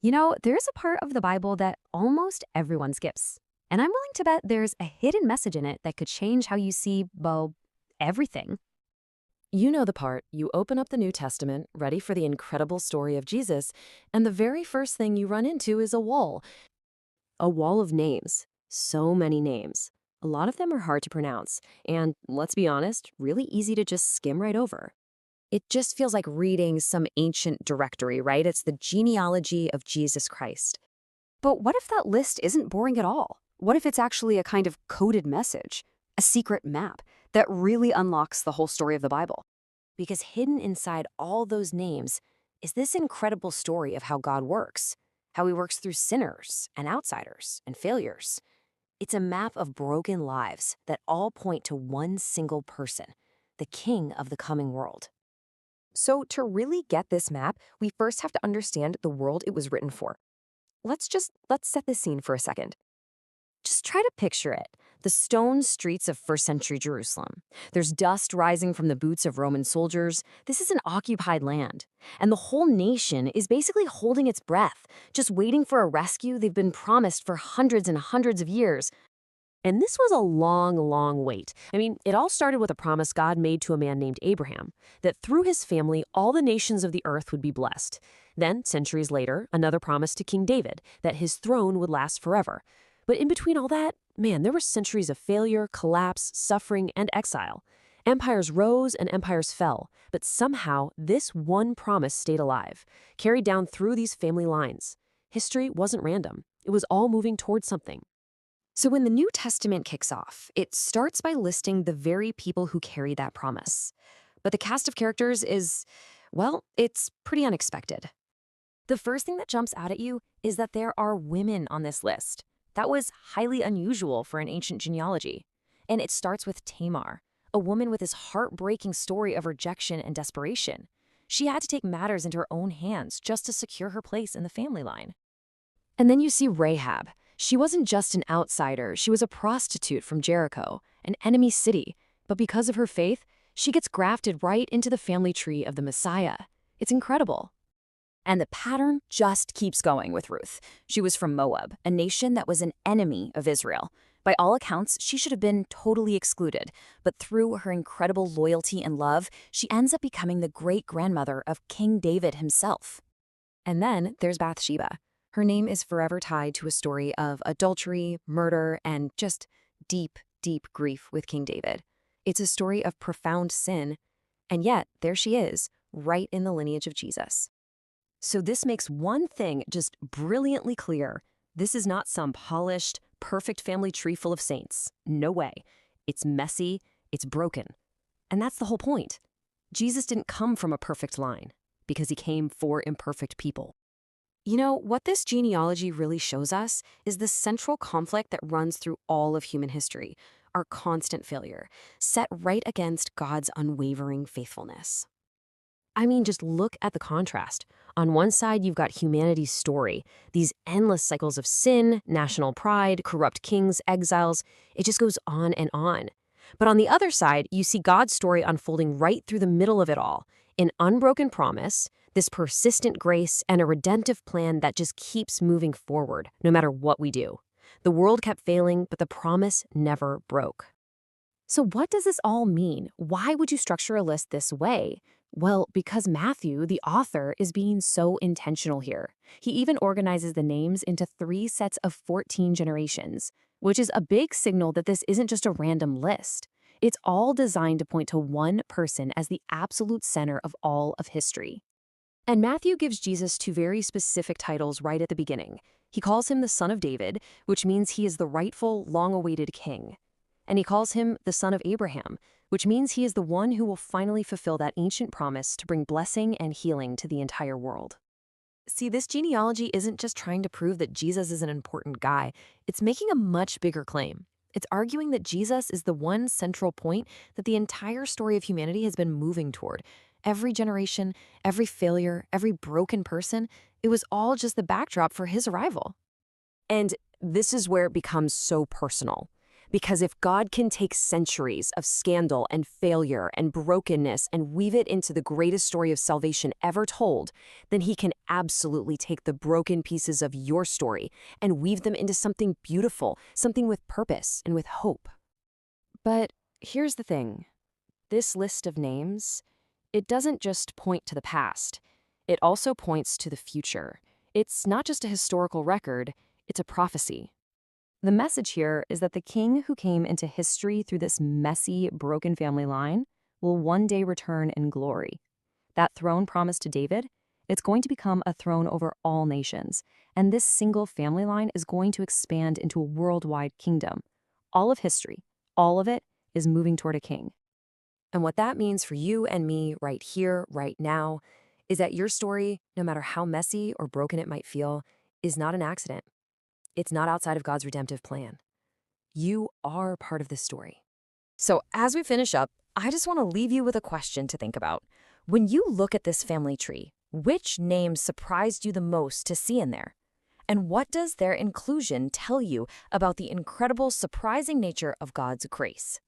There's a part of the Bible that almost everyone skips. And I'm willing to bet there's a hidden message in it that could change how you see, well, everything. You know the part. You open up the New Testament, ready for the incredible story of Jesus, and the very first thing you run into is a wall. A wall of names. So many names. A lot of them are hard to pronounce, and let's be honest, really easy to just skim right over. It just feels like reading some ancient directory, right? It's the genealogy of Jesus Christ. But what if that list isn't boring at all? What if it's actually a kind of coded message, a secret map that really unlocks the whole story of the Bible? Because hidden inside all those names is this incredible story of how God works, how he works through sinners and outsiders and failures. It's a map of broken lives that all point to one single person, the king of the coming world. So to really get this map, we first have to understand the world it was written for. Let's set the scene for a second. Just try to picture it. The stone streets of first century Jerusalem. There's dust rising from the boots of Roman soldiers. This is an occupied land. And the whole nation is basically holding its breath, just waiting for a rescue they've been promised for hundreds and hundreds of years. And this was a long, long wait. It all started with a promise God made to a man named Abraham, that through his family, all the nations of the earth would be blessed. Then, centuries later, another promise to King David, that his throne would last forever. But in between all that, there were centuries of failure, collapse, suffering, and exile. Empires rose and empires fell, but somehow this one promise stayed alive, carried down through these family lines. History wasn't random. It was all moving towards something. So when the New Testament kicks off, it starts by listing the very people who carry that promise. But the cast of characters is, well, it's pretty unexpected. The first thing that jumps out at you is that there are women on this list. That was highly unusual for an ancient genealogy. And it starts with Tamar, a woman with this heartbreaking story of rejection and desperation. She had to take matters into her own hands just to secure her place in the family line. And then you see Rahab. She wasn't just an outsider, she was a prostitute from Jericho, an enemy city. But because of her faith, she gets grafted right into the family tree of the Messiah. It's incredible. And the pattern just keeps going with Ruth. She was from Moab, a nation that was an enemy of Israel. By all accounts, she should have been totally excluded, but through her incredible loyalty and love, she ends up becoming the great-grandmother of King David himself. And then there's Bathsheba. Her name is forever tied to a story of adultery, murder, and just deep, deep grief with King David. It's a story of profound sin, and yet there she is, right in the lineage of Jesus. So this makes one thing just brilliantly clear. This is not some polished, perfect family tree full of saints. No way. It's messy, it's broken. And that's the whole point. Jesus didn't come from a perfect line, because he came for imperfect people. What this genealogy really shows us is the central conflict that runs through all of human history, our constant failure, set right against God's unwavering faithfulness. Just look at the contrast. On one side, you've got humanity's story, these endless cycles of sin, national pride, corrupt kings, exiles. It just goes on and on. But on the other side, you see God's story unfolding right through the middle of it all, an unbroken promise, this persistent grace, and a redemptive plan that just keeps moving forward, no matter what we do. The world kept failing, but the promise never broke. So what does this all mean? Why would you structure a list this way? Well, because Matthew, the author, is being so intentional here. He even organizes the names into 3 sets of 14 generations, which is a big signal that this isn't just a random list. It's all designed to point to one person as the absolute center of all of history. And Matthew gives Jesus 2 very specific titles right at the beginning. He calls him the Son of David, which means he is the rightful, long-awaited king. And he calls him the Son of Abraham, which means he is the one who will finally fulfill that ancient promise to bring blessing and healing to the entire world. See, this genealogy isn't just trying to prove that Jesus is an important guy. It's making a much bigger claim. It's arguing that Jesus is the one central point that the entire story of humanity has been moving toward. Every generation, every failure, every broken person, it was all just the backdrop for his arrival. And this is where it becomes so personal. Because if God can take centuries of scandal and failure and brokenness and weave it into the greatest story of salvation ever told, then he can absolutely take the broken pieces of your story and weave them into something beautiful, something with purpose and with hope. But here's the thing. This list of names, it doesn't just point to the past. It also points to the future. It's not just a historical record, it's a prophecy. The message here is that the king who came into history through this messy, broken family line will one day return in glory. That throne promised to David, it's going to become a throne over all nations, and this single family line is going to expand into a worldwide kingdom. All of history, all of it, is moving toward a king. And what that means for you and me right here, right now, is that your story, no matter how messy or broken it might feel, is not an accident. It's not outside of God's redemptive plan. You are part of this story. So as we finish up, I just want to leave you with a question to think about. When you look at this family tree, which names surprised you the most to see in there? And what does their inclusion tell you about the incredible, surprising nature of God's grace?